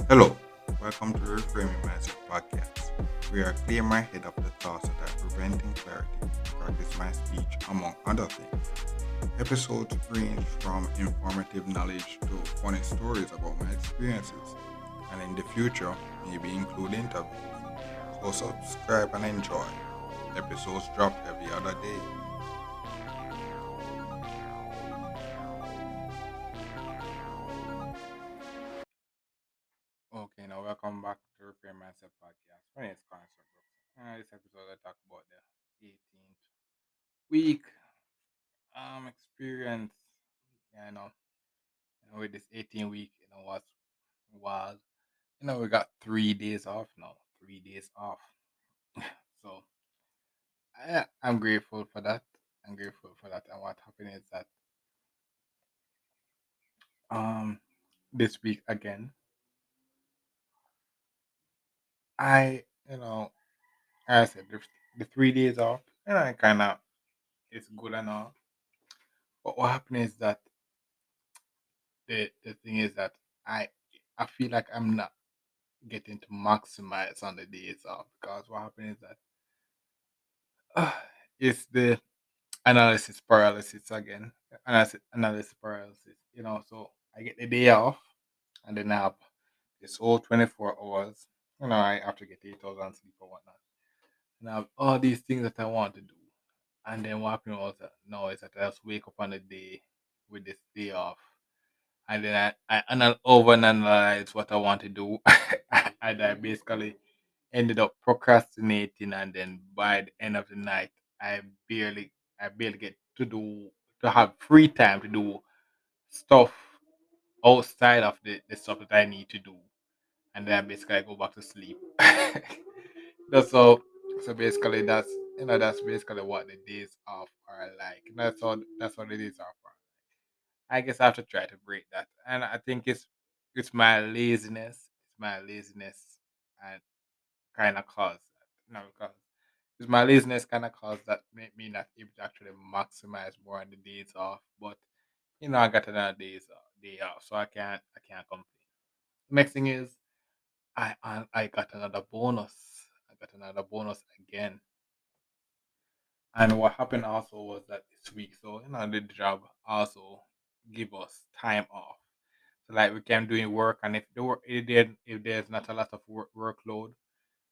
Hello, welcome to the Reframing Mindset podcast. We are clear my head of the thoughts that are preventing clarity, practice my speech, among other things. Episodes range from informative knowledge to funny stories about my experiences, and in the future, maybe include interviews. So subscribe and enjoy. Episodes drop every other day. Okay, now welcome back to Reframing Mindset podcast. My name is Carson Brooks. This episode I talk about the 18th week experience. Yeah, with this 18 week, was we got 3 days off now. 3 days off. So I'm grateful for that. I'm grateful for that. And what happened is that um this week again, I as I said the 3 days off, and I kinda it's good and all. But what happened is that the thing is that I I feel like I'm not getting to maximize on the days off because what happened is that uh, it's the analysis paralysis again. Analysis paralysis. So I get the day off and then I have this whole 24 hours. I have to get 8 hours sleep or whatnot. And I have all these things that I want to do. And then what happened was that now is that I just wake up on the day with this day off. And then I overanalyze what I want to do. And I basically ended up procrastinating, and then by the end of the night i barely I barely get to have free time to do stuff outside of the stuff that I need to do, and then basically I go back to sleep. that's so basically that's basically what the days off are like. That's what the days off are. I guess I have to try to break that, and I think it's my laziness. It's my laziness and kind of cause that. Because it's my laziness kind of cause that make me not able to actually maximize more on the days off. But I got another day off, so I can't complain. Next thing is I got another bonus. I got another bonus again. And what happened also was that this week, so the job also give us time off. So like we can doing work, and if there's not a lot of workload,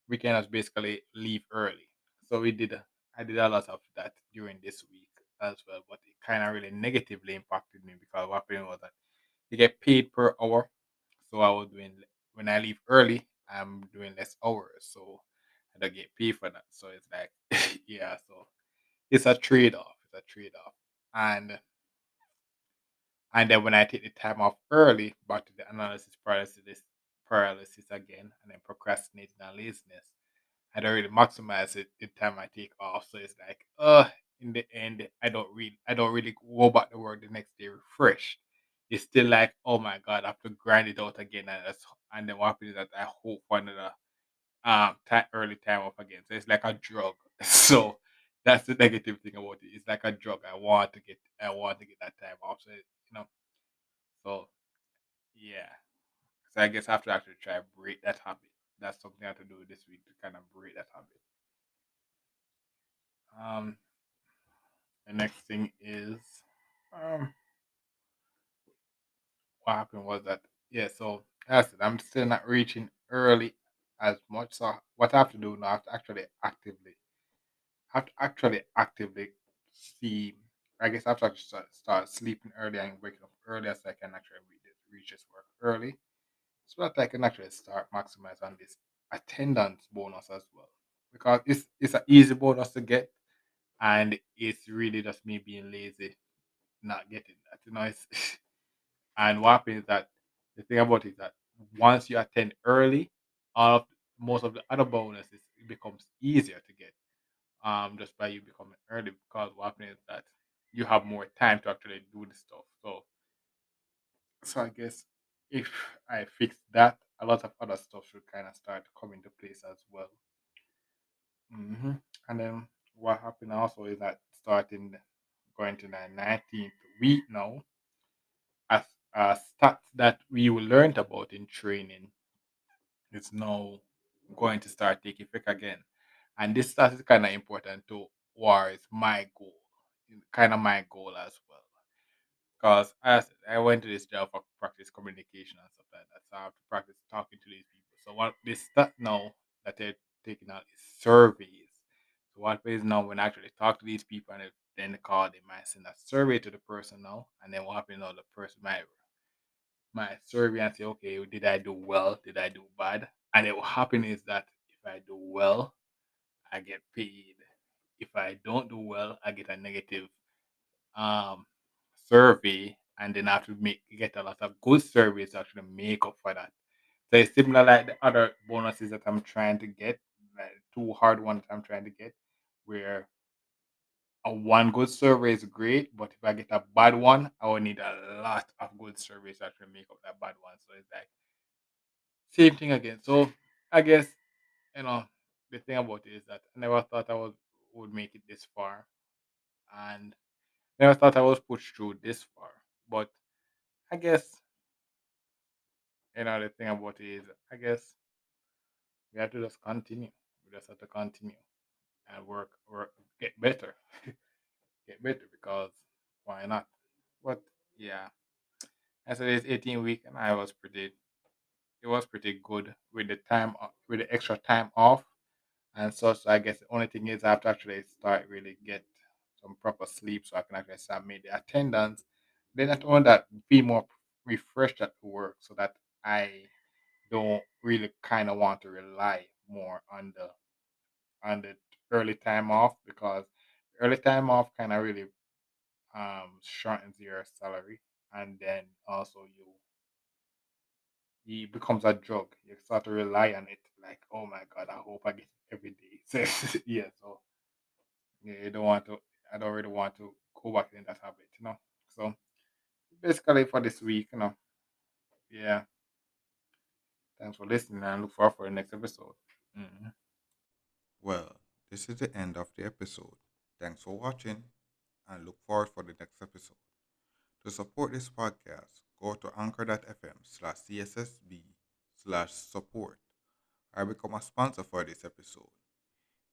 we can just basically leave early. So I did a lot of that during this week as well, but it kind of really negatively impacted me because what happened was that you get paid per hour. So I was when I leave early, I'm doing less hours, so I don't get paid for that. So it's like, yeah, so it's a trade off. It's a trade off, and then when I take the time off early, back to the paralysis again, and then procrastinating and laziness. I don't really maximize it the time I take off. So it's like, in the end, I don't really go back to work the next day refreshed. It's still like, oh my god, I have to grind it out again, and then what happens is that I hope for another early time off again. So it's like a drug. So that's the negative thing about it. It's like a drug. I want to get that time off. So so yeah. So I guess I have to actually try to break that habit. That's something I have to do this week to kind of break that habit. Um, the next thing is, um, what happened was that yeah. So as I said, I'm still not reaching early as much. So what I have to do now, I have to actually actively see. I guess I have to actually start sleeping early and waking up earlier so I can actually reach this work early, so that I can actually start maximize on this attendance bonus as well. Because it's an easy bonus to get, and it's really just me being lazy not getting that. It's and what happens is that the thing about it is that once you attend early, all of most of the other bonuses it becomes easier to get. Just by you becoming early, because what happens is that you have more time to actually do the stuff. So I guess if I fix that, a lot of other stuff should kind of start to come into place as well. hmm And then what happened also is that starting going to the 19th week now, as stats that we learned about in training is now going to start taking effect again. And this stat is kind of important to war is my goal, kind of my goal as well. Because as I went to this job for practice communication and stuff like that, so I have to practice talking to these people. So what this start now that they're taking out is surveys. So what happens now when I actually talk to these people and then they call, they might send a survey to the person now, and then what happens now, the person might survey and say, okay, did I do well? Did I do bad? And then what happen is that if I do well, I get paid. If I don't do well, I get a negative um survey, and then I have to make get a lot of good surveys to actually make up for that. So it's similar like the other bonuses that I'm trying to get, like two hard ones that I'm trying to get, where a one good survey is great, but if I get a bad one, I will need a lot of good surveys to actually make up that bad one. So it's like same thing again. So I guess you know the thing about it is that I never thought would make it this far, and never thought I was pushed through this far. But I guess the thing about it is, I guess we have to just continue. We just have to continue and work, get better, get better because why not? But yeah, I said it's 18 week, and it was pretty good with the with the extra time off and such. I guess the only thing is I have to actually start really get some proper sleep so I can actually submit the attendance. Then not only that, be more refreshed at work so that I don't really kind of want to rely more on the early time off because early time off kind of really shortens your salary, and then also it becomes a drug. You start to rely on it like, oh my god, I hope I get it every day. So yeah, so yeah, you don't want to. I don't really want to go back in that habit. So basically for this week, yeah. Thanks for listening, and look forward for the next episode. Mhm. Well, this is the end of the episode. Thanks for watching and look forward for the next episode. To support this podcast, go to anchor.fm/cssb/support or become a sponsor for this episode.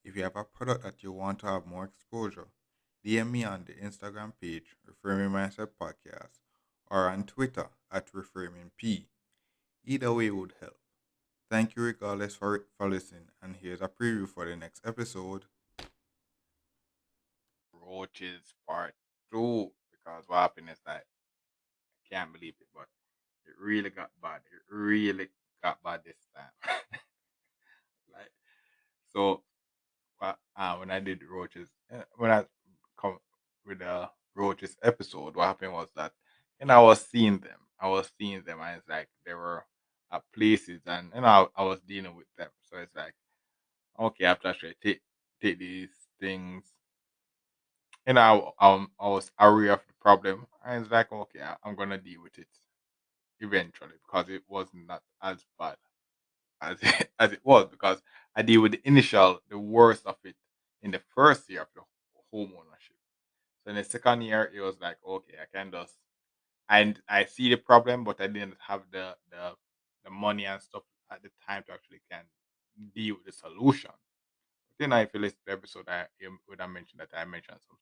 If you have a product that you want to have more exposure, DM me on the Instagram page, Reframing Mindset Podcast, or on Twitter at ReframingP. Either way would help. Thank you regardless for listening, and here's a preview for the next episode. Roaches part two because what happened is that I can't believe it, but it really got bad. It really got bad this time. Like so, when I did roaches, when I come with the roaches episode, what happened was that I was seeing them. I was seeing them, and it's like they were at places, and I was dealing with them. So it's like okay, I have to actually take these things. I was aware of the problem, and it's like okay, I'm gonna deal with it eventually because it was not as bad as as it was because I deal with the worst of it in the first year of the home ownership. So in the second year, it was like okay, I can just and I see the problem, but I didn't have the money and stuff at the time to actually can deal with the solution. But then if you listen to the episode, I would have mentioned that I mentioned some